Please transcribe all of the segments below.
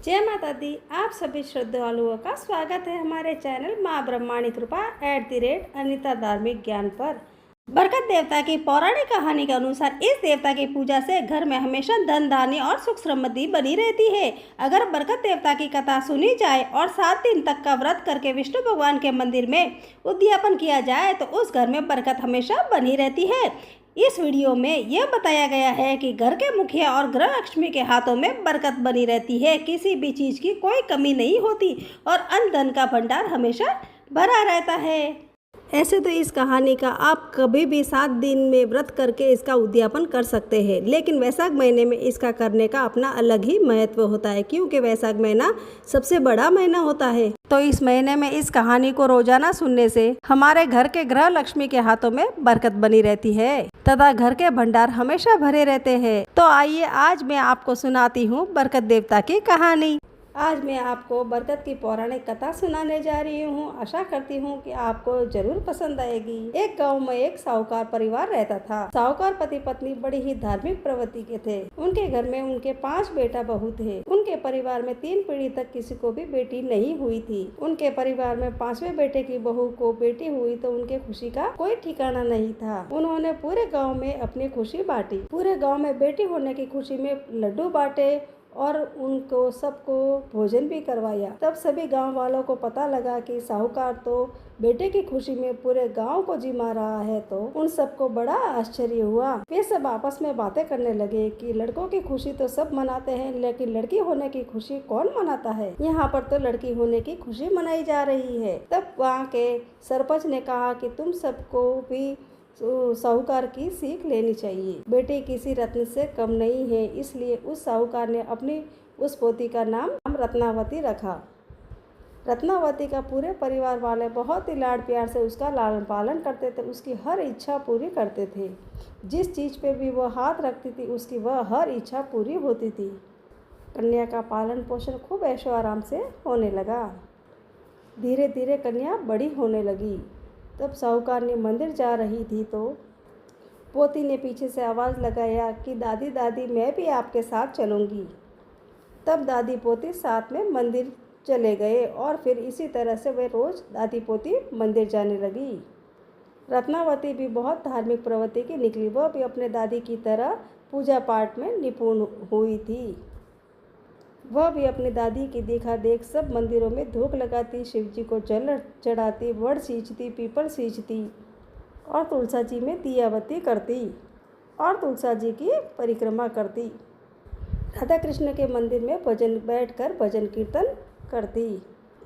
जय माता दी। आप सभी श्रद्धालुओं का स्वागत है हमारे चैनल माँ ब्रह्माणी कृपा @अनिता धार्मिक ज्ञान पर। बरकत देवता की पौराणिक कहानी के अनुसार इस देवता की पूजा से घर में हमेशा धन धान्य और सुख समृद्धि बनी रहती है। अगर बरकत देवता की कथा सुनी जाए और 7 दिन तक का व्रत करके विष्णु भगवान के मंदिर में उद्यापन किया जाए तो उस घर में बरकत हमेशा बनी रहती है। इस वीडियो में यह बताया गया है कि घर के मुखिया और गृह लक्ष्मी के हाथों में बरकत बनी रहती है, किसी भी चीज़ की कोई कमी नहीं होती और अन्न धन का भंडार हमेशा भरा रहता है। ऐसे तो इस कहानी का आप कभी भी 7 दिन में व्रत करके इसका उद्यापन कर सकते हैं, लेकिन वैशाख महीने में इसका करने का अपना अलग ही महत्व होता है, क्योंकि वैशाख महीना सबसे बड़ा महीना होता है। तो इस महीने में इस कहानी को रोजाना सुनने से हमारे घर के गृह लक्ष्मी के हाथों में बरकत बनी रहती है तथा घर के भंडार हमेशा भरे रहते हैं। तो आइए आज मैं आपको सुनाती हूँ बरकत देवता की कहानी। आज मैं आपको बरकत की पौराणिक कथा सुनाने जा रही हूँ। आशा करती हूँ कि आपको जरूर पसंद आएगी। एक गांव में एक साहूकार परिवार रहता था। साहूकार पति पत्नी बड़ी ही धार्मिक प्रवृत्ति के थे। उनके घर में उनके 5 बेटा बहू थे। उनके परिवार में 3 पीढ़ी तक किसी को भी बेटी नहीं हुई थी। उनके परिवार में 5वें बेटे की बहू को बेटी हुई तो उनके खुशी का कोई ठिकाना नहीं था। उन्होंने पूरे गाँव में अपनी खुशी बांटी। पूरे गाँव में बेटी होने की खुशी में लड्डू बांटे और उनको सबको भोजन भी करवाया। तब सभी गांव वालों को पता लगा कि साहूकार तो बेटे की खुशी में पूरे गांव को जिमा रहा है, तो उन सबको बड़ा आश्चर्य हुआ। वे सब आपस में बातें करने लगे कि लड़कों की खुशी तो सब मनाते हैं, लेकिन लड़की होने की खुशी कौन मनाता है। यहाँ पर तो लड़की होने की खुशी मनाई जा रही है। तब वहाँ के सरपंच ने कहा कि तुम सबको भी साहूकार की सीख लेनी चाहिए। बेटी किसी रत्न से कम नहीं है, इसलिए उस साहूकार ने अपनी उस पोती का नाम रत्नावती रखा। रत्नावती का पूरे परिवार वाले बहुत ही लाड प्यार से उसका लालन पालन करते थे, उसकी हर इच्छा पूरी करते थे। जिस चीज़ पे भी वह हाथ रखती थी उसकी वह हर इच्छा पूरी होती थी। कन्या का पालन पोषण खूब ऐशो आराम से होने लगा। धीरे धीरे कन्या बड़ी होने लगी। तब साहूकार ने मंदिर जा रही थी तो पोती ने पीछे से आवाज़ लगाया कि दादी दादी मैं भी आपके साथ चलूँगी। तब दादी पोती साथ में मंदिर चले गए और फिर इसी तरह से वे रोज़ दादी पोती मंदिर जाने लगी। रत्नावती भी बहुत धार्मिक प्रवृत्ति की निकली। वह भी अपने दादी की तरह पूजा पाठ में निपुण हुई थी। वह भी अपनी दादी की देखा देख सब मंदिरों में धूप लगाती, शिव जी को जल चढ़ाती, वड़ सींचती, पीपल सींचती और तुलसा जी में दियाबत्ती करती और तुलसा जी की परिक्रमा करती। राधा कृष्ण के मंदिर में बैठकर भजन कीर्तन करती।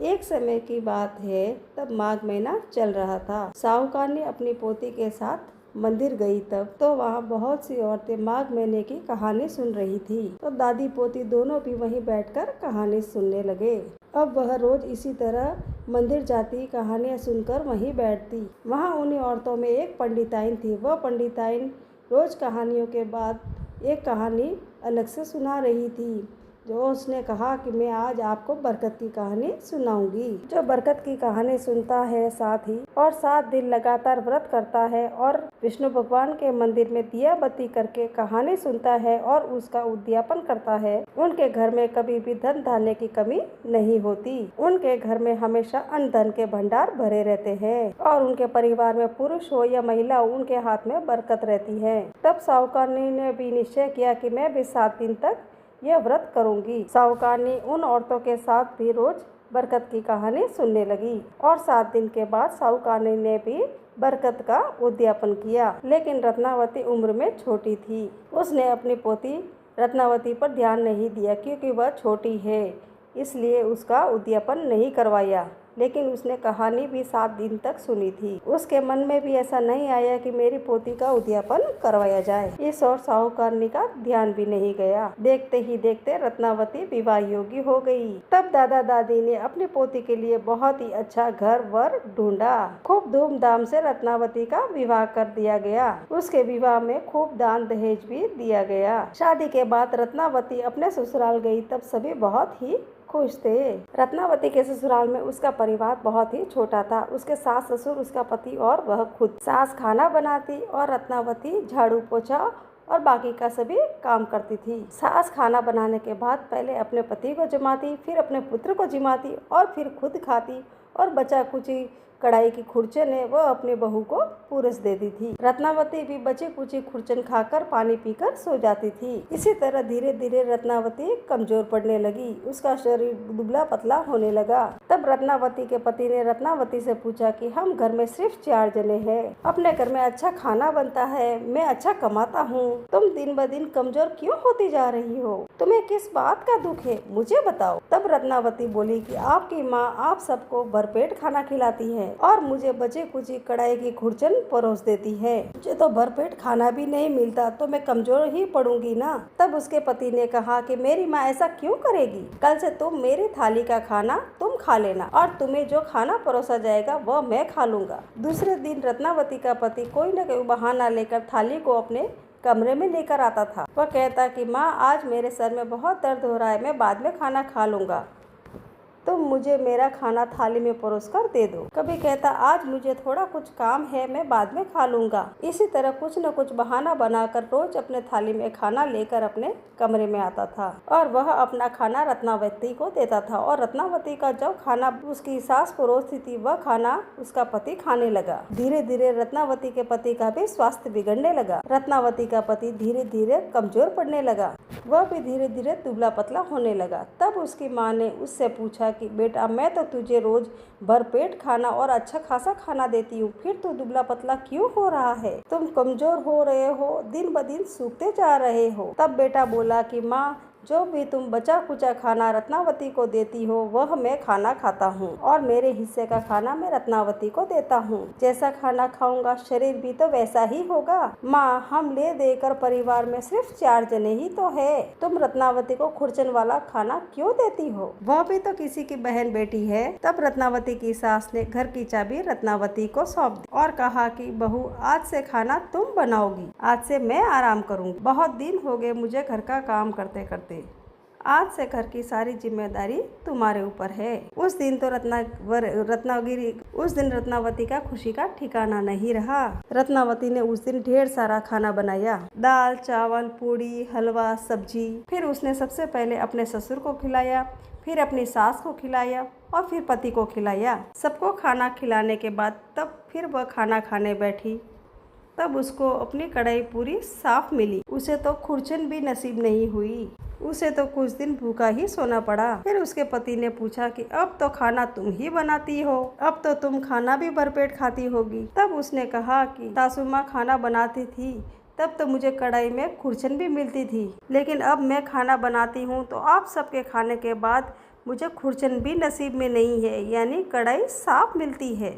एक समय की बात है, तब माघ महीना चल रहा था। साहूकार ने अपनी पोती के साथ मंदिर गई। तब तो वहाँ बहुत सी औरतें माघ महीने की कहानी सुन रही थी। तो दादी पोती दोनों भी वहीं बैठकर कहानी सुनने लगे। अब वह रोज इसी तरह मंदिर जाती, कहानियाँ सुनकर वहीं बैठती। वहाँ उन्हीं औरतों में एक पंडिताइन थी। वह पंडिताइन रोज कहानियों के बाद एक कहानी अलग से सुना रही थी। जो उसने कहा कि मैं आज आपको बरकत की कहानी सुनाऊंगी। जो बरकत की कहानी सुनता है साथ ही और 7 दिन लगातार व्रत करता है और विष्णु भगवान के मंदिर में दिया बत्ती करके कहानी सुनता है और उसका उद्यापन करता है, उनके घर में कभी भी धन धान्य की कमी नहीं होती। उनके घर में हमेशा अन्न धन के भंडार भरे रहते हैं और उनके परिवार में पुरुष हो या महिला उनके हाथ में बरकत रहती है। तब साहूकार ने भी निश्चय किया कि मैं भी 7 दिन तक यह व्रत करूंगी। साहूकार ने उन औरतों के साथ भी रोज बरकत की कहानी सुनने लगी और 7 दिन के बाद साहूकार ने भी बरकत का उद्यापन किया। लेकिन रत्नावती उम्र में छोटी थी। उसने अपनी पोती रत्नावती पर ध्यान नहीं दिया, क्योंकि वह छोटी है इसलिए उसका उद्यापन नहीं करवाया। लेकिन उसने कहानी भी 7 दिन तक सुनी थी। उसके मन में भी ऐसा नहीं आया कि मेरी पोती का उद्यापन करवाया जाए। इस और साहूकारनी का ध्यान भी नहीं गया। देखते ही देखते रत्नावती विवाह योगी हो गई। तब दादा दादी ने अपनी पोती के लिए बहुत ही अच्छा घर वर ढूंढा। खूब धूमधाम से रत्नावती का विवाह कर दिया गया। उसके विवाह में खूब दान दहेज भी दिया गया। शादी के बाद रत्नावती अपने ससुराल गई। तब सभी बहुत ही खुश थे। रत्नावती के ससुराल में उसका परिवार बहुत ही छोटा था। उसके सास ससुर, उसका पति और वह खुद। सास खाना बनाती और रत्नावती झाड़ू पोछा और बाकी का सभी काम करती थी। सास खाना बनाने के बाद पहले अपने पति को जिमाती, फिर अपने पुत्र को जिमाती और फिर खुद खाती और बचा कुची कढ़ाई की खुरचन है वह अपनी बहू को पूरस देती थी। रत्नावती भी बचे कुची खुरचन खाकर पानी पीकर सो जाती थी। इसी तरह धीरे धीरे रत्नावती कमजोर पड़ने लगी, उसका शरीर दुबला पतला होने लगा। तब रत्नावती के पति ने रत्नावती से पूछा कि हम घर में सिर्फ 4 जने हैं, अपने घर में अच्छा खाना बनता है, मैं अच्छा कमाता हूँ, तुम दिन ब दिन कमजोर क्यों होती जा रही हो? तुम्हें किस बात का दुख है, मुझे बताओ। तब रत्नावती बोली कि आपकी माँ आप सबको भरपेट खाना खिलाती है और मुझे बचे कुची कढ़ाई की खुरचन परोस देती है। मुझे तो भरपेट खाना भी नहीं मिलता तो मैं कमजोर ही पड़ूंगी ना। तब उसके पति ने कहा कि मेरी माँ ऐसा क्यों करेगी? कल से तुम मेरी थाली का खाना तुम खा लेना और तुम्हें जो खाना परोसा जाएगा वह मैं खा लूंगा। दूसरे दिन रत्नावती का पति कोई न कोई बहाना लेकर थाली को अपने कमरे में लेकर आता था। वह कहता कि माँ आज मेरे सर में बहुत दर्द हो रहा है, मैं बाद में खाना खा लूंगा, तुम मुझे मेरा खाना थाली में परोस कर दे दो। कभी कहता आज मुझे थोड़ा कुछ काम है, मैं बाद में खा लूंगा। इसी तरह कुछ न कुछ बहाना बनाकर रोज अपने थाली में खाना लेकर अपने कमरे में आता था और वह अपना खाना रत्नावती को देता था और रत्नावती का जो खाना उसकी सास परोसती थी वह खाना उसका पति खाने लगा। धीरे धीरे रत्नावती के पति का भी स्वास्थ्य बिगड़ने लगा। रत्नावती का पति धीरे धीरे कमजोर पड़ने लगा, वह भी धीरे धीरे दुबला पतला होने लगा। तब उसकी माँ ने उससे पूछा कि बेटा मैं तो तुझे रोज भरपेट खाना और अच्छा खासा खाना देती हूँ, फिर तू दुबला पतला क्यों हो रहा है? तुम कमजोर हो रहे हो, दिन ब दिन सूखते जा रहे हो। तब बेटा बोला कि माँ जो भी तुम बचा कुचा खाना रत्नावती को देती हो वह मैं खाना खाता हूँ और मेरे हिस्से का खाना मैं रत्नावती को देता हूँ। जैसा खाना खाऊंगा शरीर भी तो वैसा ही होगा। माँ हम ले देकर परिवार में सिर्फ 4 जने ही तो है, तुम रत्नावती को खुरचन वाला खाना क्यों देती हो? वह भी तो किसी की बहन बेटी है। तब रत्नावती की सास ने घर की चाबी रत्नावती को सौंप दी और कहा कि बहू आज से खाना तुम बनाओगी, आज से मैं आराम करूँगी। बहुत दिन हो गए मुझे घर का काम करते करते, आज से घर की सारी जिम्मेदारी तुम्हारे ऊपर है। उस दिन तो रत्नावती का खुशी का ठिकाना नहीं रहा। रत्नावती ने उस दिन ढेर सारा खाना बनाया, दाल चावल पूड़ी हलवा सब्जी। फिर उसने सबसे पहले अपने ससुर को खिलाया, फिर अपनी सास को खिलाया और फिर पति को खिलाया। सबको खाना खिलाने के बाद तब फिर वह खाना खाने बैठी। तब उसको अपनी कढ़ाई पूरी साफ मिली। उसे तो खुरचन भी नसीब नहीं हुई, उसे तो कुछ दिन भूखा ही सोना पड़ा। फिर उसके पति ने पूछा कि अब तो खाना तुम ही बनाती हो, अब तो तुम खाना भी भरपेट खाती होगी। तब उसने कहा कि सासू माँ खाना बनाती थी तब तो मुझे कढ़ाई में खुरचन भी मिलती थी, लेकिन अब मैं खाना बनाती हूँ तो आप सबके खाने के बाद मुझे खुरचन भी नसीब में नहीं है, यानी कढ़ाई साफ मिलती है।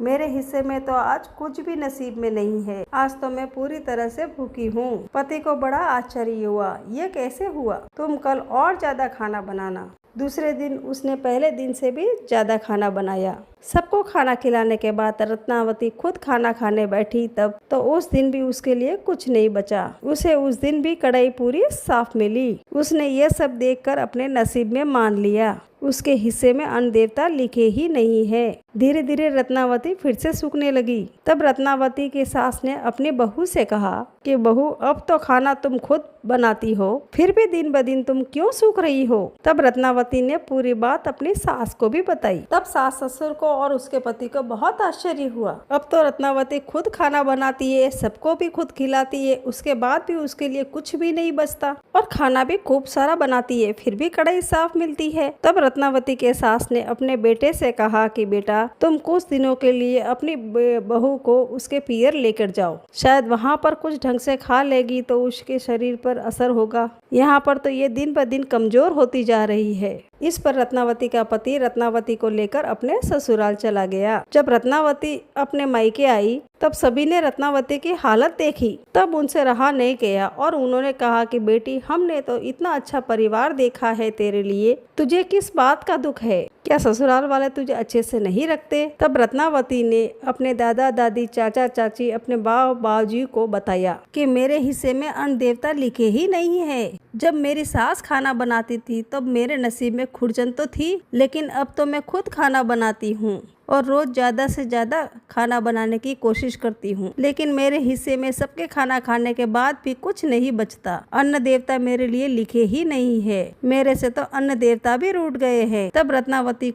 मेरे हिस्से में तो आज कुछ भी नसीब में नहीं है, आज तो मैं पूरी तरह से भूखी हूँ। पति को बड़ा आश्चर्य हुआ, ये कैसे हुआ? तुम कल और ज्यादा खाना बनाना। दूसरे दिन उसने पहले दिन से भी ज्यादा खाना बनाया। सबको खाना खिलाने के बाद रत्नावती खुद खाना खाने बैठी तब तो उस दिन भी उसके लिए कुछ नहीं बचा। उसे उस दिन भी कढ़ाई पूरी साफ मिली। उसने ये सब देखकर अपने नसीब में मान लिया, उसके हिस्से में अन्न देवता लिखे ही नहीं है। धीरे धीरे रत्नावती फिर से सूखने लगी। तब रत्नावती की सास ने अपनी बहू से कहा कि बहू अब तो खाना तुम खुद बनाती हो, फिर भी दिन ब दिन तुम क्यों सूख रही हो? तब रत्नावती ने पूरी बात अपनी सास को भी बताई। तब सास ससुर को और उसके पति को बहुत आश्चर्य हुआ। अब तो रत्नावती खुद खाना बनाती है, सबको भी खुद खिलाती है, उसके बाद भी उसके लिए कुछ भी नहीं बचता और खाना भी खूब सारा बनाती है, फिर भी कढ़ाई साफ मिलती है। तब रत्नावती के सास ने अपने बेटे से कहा कि बेटा तुम कुछ दिनों के लिए अपनी बहू को उसके पियर लेकर जाओ, शायद वहाँ पर कुछ ढंग से खा लेगी तो उसके शरीर पर असर होगा। यहाँ पर तो ये दिन ब दिन कमजोर होती जा रही है। इस पर रत्नावती का पति रत्नावती को लेकर अपने ससुराल चला गया। जब रत्नावती अपने मायके आई तब सभी ने रत्नावती की हालत देखी। तब उनसे रहा नहीं गया और उन्होंने कहा कि बेटी हमने तो इतना अच्छा परिवार देखा है तेरे लिए, तुझे किस बात का दुख है? क्या ससुराल वाले तुझे अच्छे से नहीं रखते? तब रत्नावती ने अपने दादा दादी चाचा चाची अपने बाव बावजी को बताया कि मेरे हिस्से में अन्न देवता लिखे ही नहीं है, जब मेरी सास खाना बनाती थी तब मेरे नसीब में खुरचन तो थी, लेकिन अब तो मैं खुद खाना बनाती हूँ और रोज ज़्यादा से ज़्यादा खाना बनाने की कोशिश करती हूँ, लेकिन मेरे हिस्से में सबके खाना खाने के बाद भी कुछ नहीं बचता। अन्न देवता मेरे लिए लिखे ही नहीं है, मेरे से तो अन्न देवता भी रूठ गए हैं। तब रत्नावती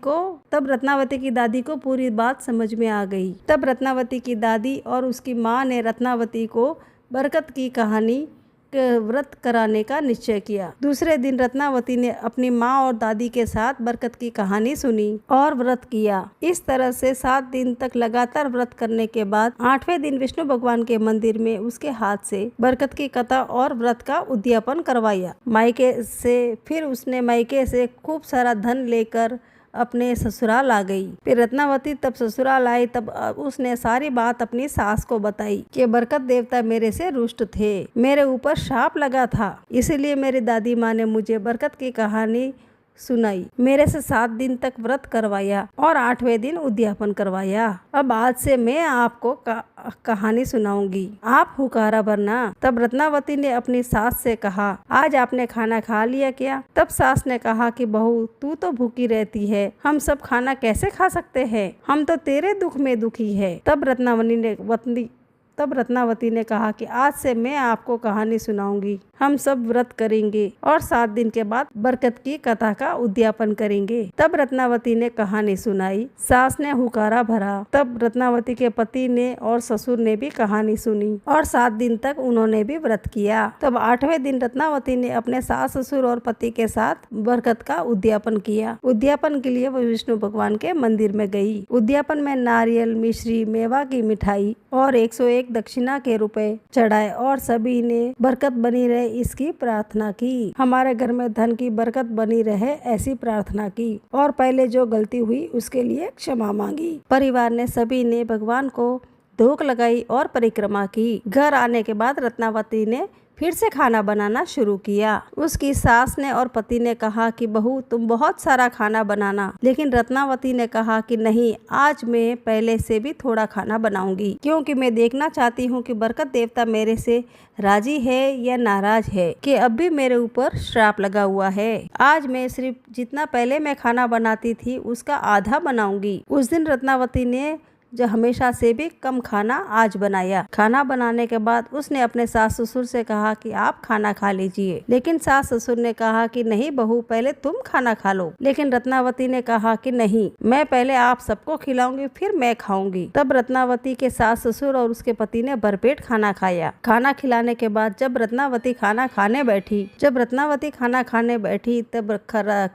की दादी को पूरी बात समझ में आ गई। तब रत्नावती की दादी और उसकी माँ ने रत्नावती को बरकत की कहानी व्रत कराने का निश्चय किया। दूसरे दिन रत्नावती ने अपनी माँ और दादी के साथ बरकत की कहानी सुनी और व्रत किया। इस तरह से 7 दिन तक लगातार व्रत करने के बाद 8वें दिन विष्णु भगवान के मंदिर में उसके हाथ से बरकत की कथा और व्रत का उद्यापन करवाया। फिर उसने मायके से खूब सारा धन लेकर अपने ससुराल आ गई। फिर रत्नावती तब ससुराल आई तब उसने सारी बात अपनी सास को बताई कि बरकत देवता मेरे से रुष्ट थे, मेरे ऊपर शाप लगा था, इसीलिए मेरी दादी माँ ने मुझे बरकत की कहानी सुनाई, मेरे से 7 दिन तक व्रत करवाया और 8वें दिन उद्यापन करवाया। अब आज से मैं आपको कहानी सुनाऊंगी, आप हुकारा भरना। तब रत्नावती ने अपनी सास से कहा, आज आपने खाना खा लिया क्या? तब सास ने कहा कि बहू तू तो भूखी रहती है, हम सब खाना कैसे खा सकते हैं, हम तो तेरे दुख में दुखी है। तब रत्नावती ने कहा कि आज से मैं आपको कहानी सुनाऊंगी, हम सब व्रत करेंगे और 7 दिन के बाद बरकत की कथा का उद्यापन करेंगे। तब रत्नावती ने कहानी सुनाई, सास ने हुकारा भरा। तब रत्नावती के पति ने और ससुर ने भी कहानी सुनी और 7 दिन तक उन्होंने भी व्रत किया। तब 8वें दिन रत्नावती ने अपने सास ससुर और पति के साथ बरकत का उद्यापन किया। उद्यापन के लिए वो विष्णु भगवान के मंदिर में गई। उद्यापन में नारियल, मिश्री, मेवा की मिठाई और 101 दक्षिणा के रुपए चढ़ाए और सभी ने बरकत बनी रहे इसकी प्रार्थना की। हमारे घर में धन की बरकत बनी रहे ऐसी प्रार्थना की और पहले जो गलती हुई उसके लिए क्षमा मांगी। परिवार ने सभी ने भगवान को धूप लगाई और परिक्रमा की। घर आने के बाद रत्नावती ने फिर से खाना बनाना शुरू किया। उसकी सास ने और पति ने कहा कि बहू तुम बहुत सारा खाना बनाना, लेकिन रत्नावती ने कहा कि नहीं, आज मैं पहले से भी थोड़ा खाना बनाऊंगी, क्योंकि मैं देखना चाहती हूँ कि बरकत देवता मेरे से राजी है या नाराज है कि अब भी मेरे ऊपर श्राप लगा हुआ है। आज मैं सिर्फ जितना पहले मैं खाना बनाती थी उसका आधा बनाऊंगी। उस दिन रत्नावती ने जो हमेशा से भी कम खाना आज बनाया। खाना बनाने के बाद उसने अपने सास ससुर से कहा कि आप खाना खा लीजिए, लेकिन सास ससुर ने कहा कि नहीं बहू, पहले तुम खाना खा लो। लेकिन रत्नावती ने कहा कि नहीं, मैं पहले आप सबको खिलाऊंगी फिर मैं खाऊंगी। तब रत्नावती के सास ससुर और उसके पति ने भरपेट खाना खाया। खाना खिलाने के बाद जब रत्नावती खाना खाने बैठी तब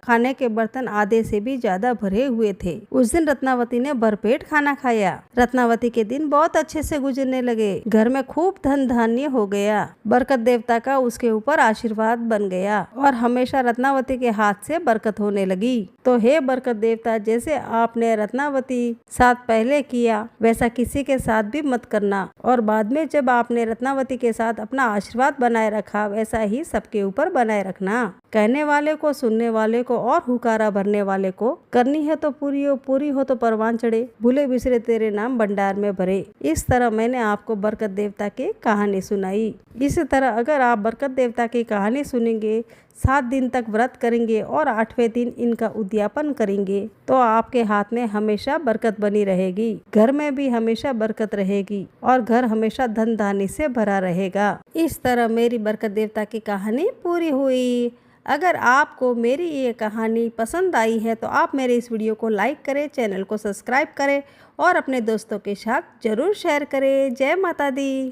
खाने के बर्तन आधे से भी ज्यादा भरे हुए थे। उस दिन रत्नावती ने भरपेट खाना खाया। रत्नावती के दिन बहुत अच्छे से गुजरने लगे। घर में खूब धन धान्य हो गया। बरकत देवता का उसके ऊपर आशीर्वाद बन गया और हमेशा रत्नावती के हाथ से बरकत होने लगी। तो हे बरकत देवता, जैसे आपने रत्नावती साथ पहले किया वैसा किसी के साथ भी मत करना, और बाद में जब आपने रत्नावती के साथ अपना आशीर्वाद बनाए रखा वैसा ही सबके ऊपर बनाए रखना। कहने वाले को, सुनने वाले को और हुकारा भरने वाले को, करनी है तो पूरी हो तो परवान चढ़े, भूले बिसरे तेरे नाम भंडार में भरे। इस तरह मैंने आपको बरकत देवता की कहानी सुनाई। इसी तरह अगर आप बरकत देवता की कहानी सुनेंगे, 7 दिन तक व्रत करेंगे और 8वें दिन इनका उद्यापन करेंगे तो आपके हाथ में हमेशा बरकत बनी रहेगी, घर में भी हमेशा बरकत रहेगी और घर हमेशा धन धान्य से भरा रहेगा। इस तरह मेरी बरकत देवता की कहानी पूरी हुई। अगर आपको मेरी ये कहानी पसंद आई है तो आप मेरे इस वीडियो को लाइक करें, चैनल को सब्सक्राइब करें और अपने दोस्तों के साथ जरूर शेयर करें। जय माता दी।